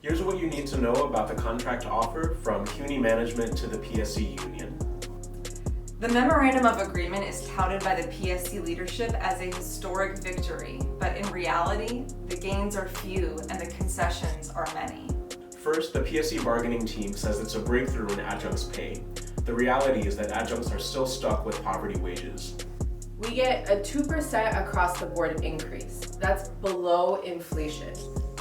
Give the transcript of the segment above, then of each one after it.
Here's what you need to know about the contract offer from CUNY management to the PSC union. The Memorandum of Agreement is touted by the PSC leadership as a historic victory, but in reality, the gains are few and the concessions are many. First, the PSC bargaining team says it's a breakthrough in adjuncts pay. The reality is that adjuncts are still stuck with poverty wages. We get a 2% across the board increase. That's below inflation.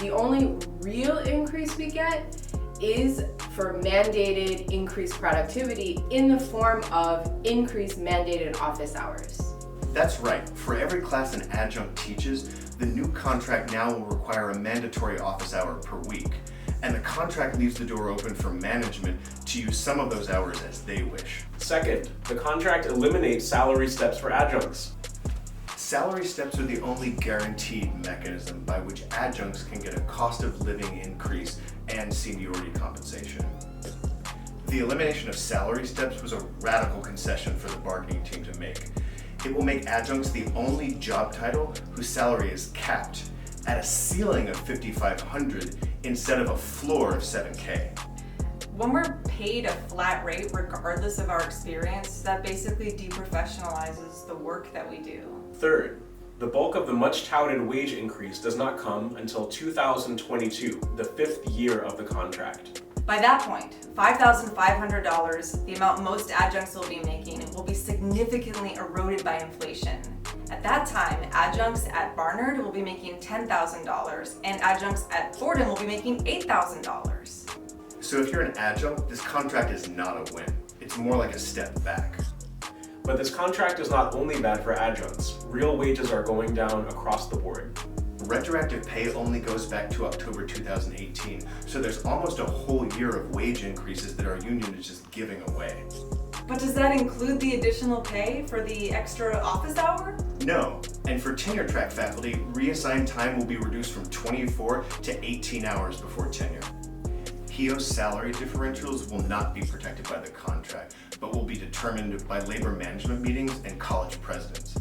The only real increase we get is for mandated increased productivity in the form of increased mandated office hours. That's right. For every class an adjunct teaches, the new contract now will require a mandatory office hour per week. And the contract leaves the door open for management to use some of those hours as they wish. Second, the contract eliminates salary steps for adjuncts. Salary steps are the only guaranteed mechanism by which adjuncts can get a cost of living increase and seniority compensation. The elimination of salary steps was a radical concession for the bargaining team to make. It will make adjuncts the only job title whose salary is capped at a ceiling of $5,500 instead of a floor of $7,000. When we're paid a flat rate regardless of our experience, that basically deprofessionalizes the work that we do. Third, the bulk of the much touted wage increase does not come until 2022, the fifth year of the contract. By that point, $5,500, the amount most adjuncts will be making, will be significantly eroded by inflation. At that time, adjuncts at Barnard will be making $10,000 and adjuncts at Fordham will be making $8,000. So if you're an adjunct, this contract is not a win. It's more like a step back. But this contract is not only bad for adjuncts. Real wages are going down across the board. Retroactive pay only goes back to October 2018, so there's almost a whole year of wage increases that our union is just giving away. But does that include the additional pay for the extra office hour? No, and for tenure track faculty, reassigned time will be reduced from 24 to 18 hours before tenure. HEOs salary differentials will not be protected by the contract, but will be determined by labor management meetings and college presidents.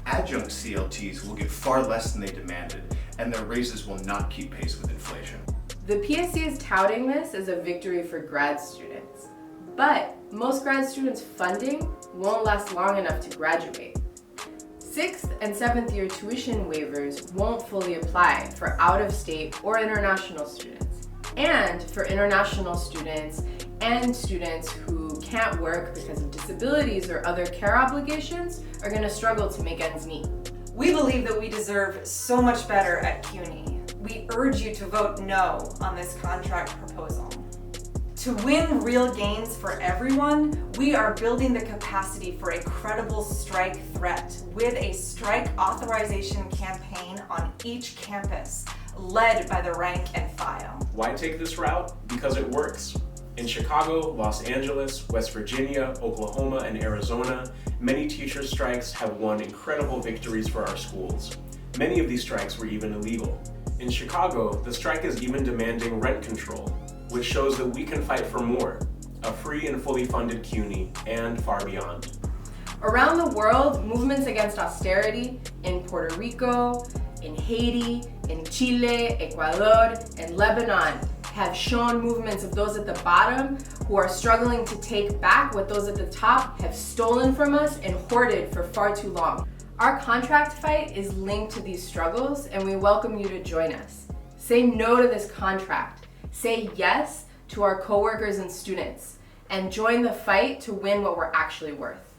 Adjunct CLTs will get far less than they demanded, and their raises will not keep pace with inflation. The PSC is touting this as a victory for grad students, but most grad students' funding won't last long enough to graduate. 6th and 7th year tuition waivers won't fully apply for out-of-state or international students. And for international students and students who can't work because of disabilities or other care obligations are going to struggle to make ends meet. We believe that we deserve so much better at CUNY. We urge you to vote no on this contract proposal. To win real gains for everyone, we are building the capacity for a credible strike threat with a strike authorization campaign on each campus, led by the rank and file. Why take this route? Because it works. In Chicago, Los Angeles, West Virginia, Oklahoma, and Arizona, many teacher strikes have won incredible victories for our schools. Many of these strikes were even illegal. In Chicago, the strike is even demanding rent control, which shows that we can fight for more, a free and fully funded CUNY, and far beyond. Around the world, movements against austerity in Puerto Rico, in Haiti, in Chile, Ecuador, and Lebanon have shown movements of those at the bottom who are struggling to take back what those at the top have stolen from us and hoarded for far too long. Our contract fight is linked to these struggles, and we welcome you to join us. Say no to this contract. Say yes to our coworkers and students, and join the fight to win what we're actually worth.